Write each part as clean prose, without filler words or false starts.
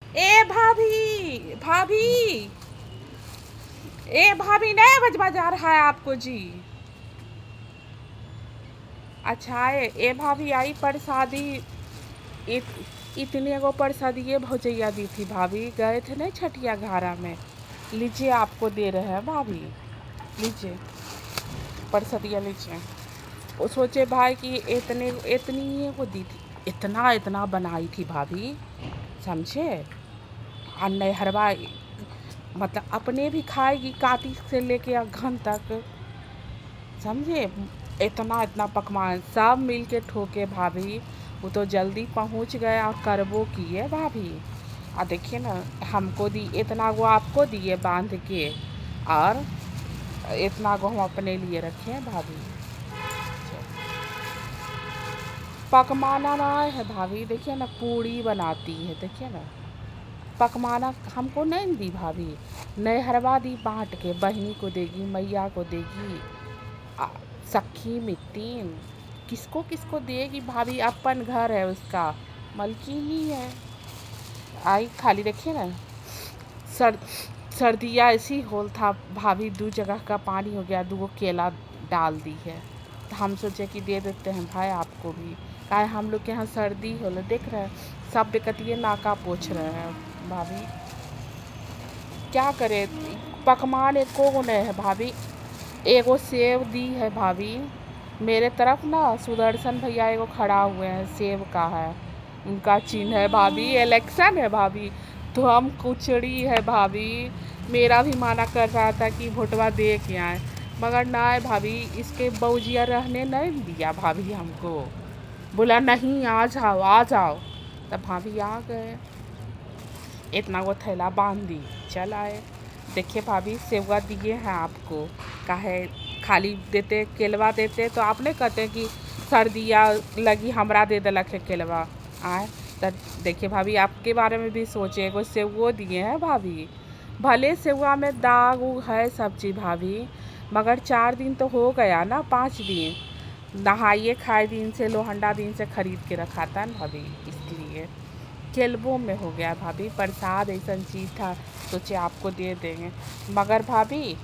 ए भाभी भाभी, ए भाभी नहीं बज जा रहा है आपको जी। अच्छा ए भाभी आई प्रसादी। इत, इतने को प्रसादी ये भौजैया दी थी भाभी, गए थे नहीं छठिया घारा में। लीजिए आपको दे रहे हैं भाभी, लीजिए प्रसादिया लीजिए। वो सोचे भाई कि इतने इतनी ये को दी थी, इतना इतना बनाई थी भाभी, समझे। और नहरवा मतलब अपने भी खाएगी कार्तिक से लेके अगहन तक, समझे। इतना इतना पकवान सब मिल के ठोके भाभी। वो तो जल्दी पहुंच गए और करबो किए भाभी। और देखिए ना, हमको दी इतना गो, आपको दिए बांध के, और इतना गो हम अपने लिए रखे हैं भाभी। पकवाना ना है भाभी, देखिए ना पूड़ी बनाती है, देखिए ना। पकवाना हमको नहीं दी भाभी, नहरवा दी बांट के, बहनी को देगी, मैया को देगी, आ, सखी मिट्टी किसको किसको देगी भाभी। अपन घर है उसका, मलकिनी है। आई खाली देखिए ना, सर सर्दियाँ ऐसी होल था भाभी, दो जगह का पानी हो गया, दो केला डाल दी है। तो हम सोचे कि दे देते हैं भाई आपको भी, काहे हम लोग के यहाँ सर्दी होल, देख रहे हैं सब बेकतिये नाका पोछ रहे हैं भाभी। क्या करे, पकवान एको गो नहीं है भाभी। एगो सेव दी है भाभी, मेरे तरफ ना सुदर्शन भैया एगो खड़ा हुए हैं, सेव का है उनका चिन्ह है भाभी, इलेक्शन है भाभी। तो हम कुचड़ी है भाभी, मेरा भी माना कर रहा था कि भोटवा दे के आए, मगर ना भाभी, इसके बौजिया रहने नहीं दिया भाभी हमको। बोला नहीं आ जाओ आ जाओ, तब भाभी आ गए, इतना वो थैला बांध दी, चल आए। देखिए भाभी सेवा दिए हैं आपको, काहे खाली देते केलवा देते तो आप नहीं कहते कि सर्दियाँ लगी हमरा दे दिलक है केलवा। आए तो देखिए भाभी, आपके बारे में भी सोचे, एगो सेवो दिए हैं भाभी। भले सेवा में दाग उग है सब चीज़ भाभी, मगर 4 दिन तो हो गया ना, 5 दिन नहाइए खाए दिन से, लोहंडा दिन से खरीद के रखा था ना भाभी, इसलिए केल्बो में हो गया भाभी। प्रसाद ऐसा चीज़ था, सोचे आपको दे देंगे, मगर भाभी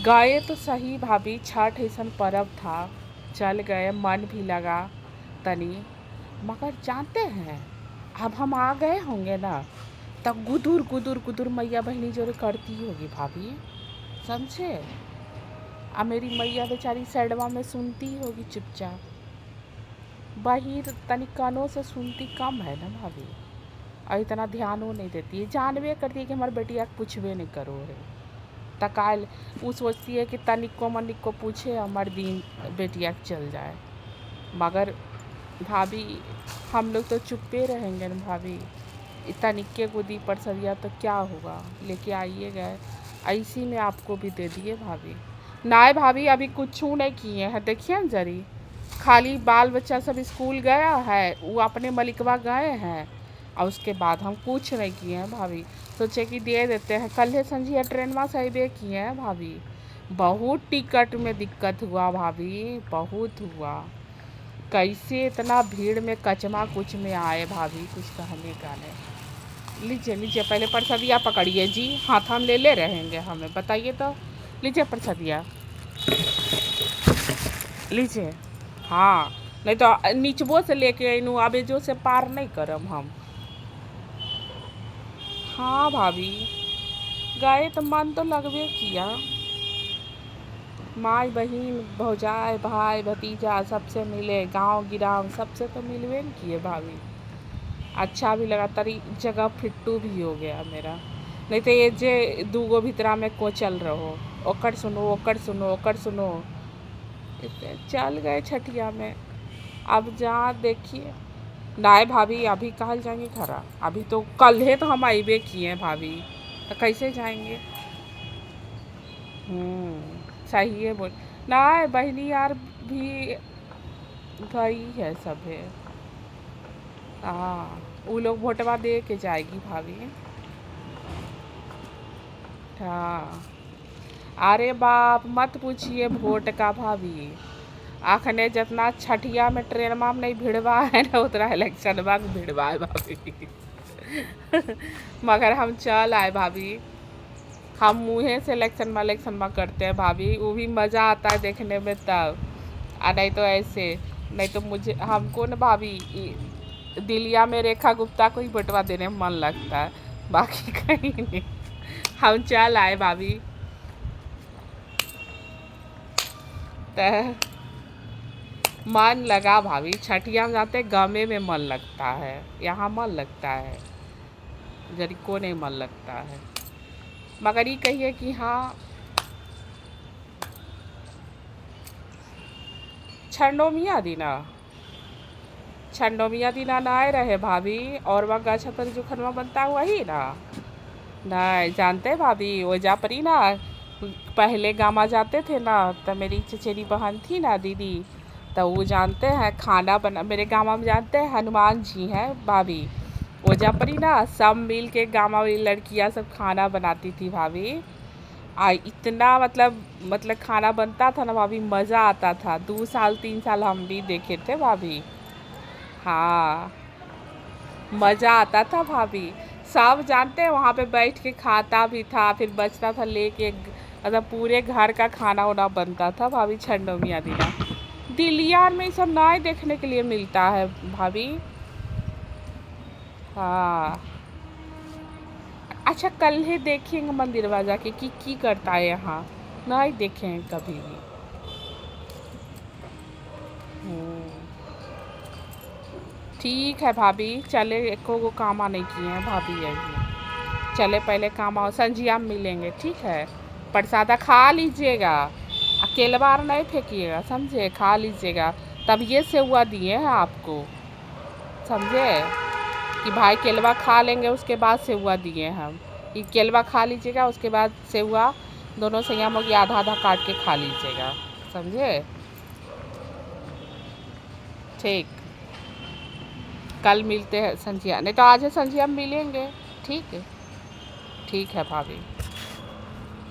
गए तो सही भाभी, छठ ऐसा पर्व था, चल गए, मन भी लगा तनी, मगर जानते हैं अब हम आ गए होंगे ना, तब गुदुर गुदुर गुदुर मैया बहनी जो करती होगी भाभी, समझे। अब मेरी मैया बेचारी सैडवा में सुनती होगी चुपचाप, वही तनी कानों से सुनती कम है ना भाभी, और इतना ध्यानों नहीं देती है, जानवे करती है कि हमारे बेटिया को पूछवे नहीं करो है। तकाल वो सोचती है कि तनिको मनिको पूछे हमारे दिन बेटिया के चल जाए, मगर भाभी हम लोग तो चुप्पे रहेंगे ना भाभी। तनिके को दी परसरिया तो क्या हुआ, लेके आइए गए, ऐसी में आपको भी दे दिए भाभी। ना भाभी अभी कुछ नहीं किए हैं, देखिए ना जरी, खाली बाल बच्चा सब स्कूल गया है, वो अपने मलिकवा गए हैं, और उसके बाद हम कुछ नहीं किए हैं भाभी। सोचे कि दे देते हैं, कल संझिया ट्रेनवा से अबे किए हैं भाभी, बहुत टिकट में दिक्कत हुआ भाभी, बहुत हुआ। कैसे इतना भीड़ में कचमा कुछ में आए भाभी, कुछ कहने का नहीं। लीजिए लीजिए पहले प्रसादिया पकड़िए जी, हाथ हम ले रहेंगे, हमें बताइए तो। लीजिए प्रसादिया, लीजिए। हाँ, नहीं तो नीचबो से लेके अनू आबेजो से पार नहीं करम हम। हाँ भाभी, गए तो मन तो लगबे किया, माई बहन भौजाई भाई भतीजा सबसे मिले, गांव गिराव सबसे तो मिलवे न किए भाभी। अच्छा भी लगा, तरी जगह फिट्टू भी हो गया मेरा, नहीं तो ये जे दूगो भितरा में को चल रहो, ओकर सुनो ओकर सुनो ओकर सुनो, इससे चल गए छठिया में। अब जहाँ देखिए, नाय भाभी अभी कहाँ जाएंगे खरा, अभी तो कल है तो हम आइबे किए हैं भाभी, तो कैसे जाएंगे। सही है बोल, नाय बहनी यार भी गई है सब है। हाँ, वो लोग वोटवा दे के जाएगी भाभी। हाँ, अरे बाप मत पूछिए वोट का भाभी, आखने जितना छठिया में ट्रेन में नहीं भिड़वा है ना उतना इलेक्शन में भिड़वा है भाभी। मगर हम चल आए भाभी, हम मुँहे से इलेक्शन में करते हैं भाभी, वो भी मज़ा आता है देखने में तब। नहीं तो ऐसे नहीं तो मुझे हमको न भाभी दिलिया में रेखा गुप्ता को ही बंटवा देने में मन लगता है, बाकी कहीं नहीं। हम चल आए भाभी तो मन लगा भाभी, छठिया में जाते गमे में मन लगता है, यहाँ मन लगता है, जरी को नहीं मन लगता है। मगर ये कहिए कि हाँ छंडोमिया दीना ना आए रहे भाभी, और वह गाछा पर जो खनवा बनता हुआ ही ना, नहीं जानते भाभी वो जा परी ना, पहले गामा जाते थे ना, तो मेरी चचेरी बहन थी ना दीदी, तो वो जानते हैं खाना बना, मेरे गामा में जानते हैं हनुमान जी हैं भाभी, वो जा परी ना सब मिल के गामा वाली लड़कियां सब खाना बनाती थी भाभी। इतना मतलब खाना बनता था ना भाभी, मज़ा आता था। 2 साल 3 साल हम भी देखे थे भाभी। हाँ मज़ा आता था भाभी, सब जानते हैं वहाँ पे बैठ के खाता भी था, फिर बचता था लेके, मतलब पूरे घर का खाना वाना बनता था भाभी। छंडोमिया दीना दिलिया में ये सब ना ही देखने के लिए मिलता है भाभी। हाँ अच्छा कल ही देखेंगे मंदिरवा जाके कि की करता है यहाँ, ना ही देखें कभी भी। ठीक है भाभी, चले एको को कामा नहीं किए हैं भाभी यही, चले पहले कामा संजिया में मिलेंगे, ठीक है। प्रसादा खा लीजिएगा, अकेले बार नहीं फेंकिएगा समझे, खा लीजिएगा। तब ये सेवा दिए हैं आपको, समझे कि भाई केलवा खा लेंगे उसके बाद सेवा दिए हम, कि केलवा खा लीजिएगा उसके बाद सेवा दोनों संयम होगी, आधा आधा काट के खा लीजिएगा, समझे। ठीक, कल मिलते हैं संजिया, नहीं तो आज है संजिया में मिलेंगे, ठीक है भाभी।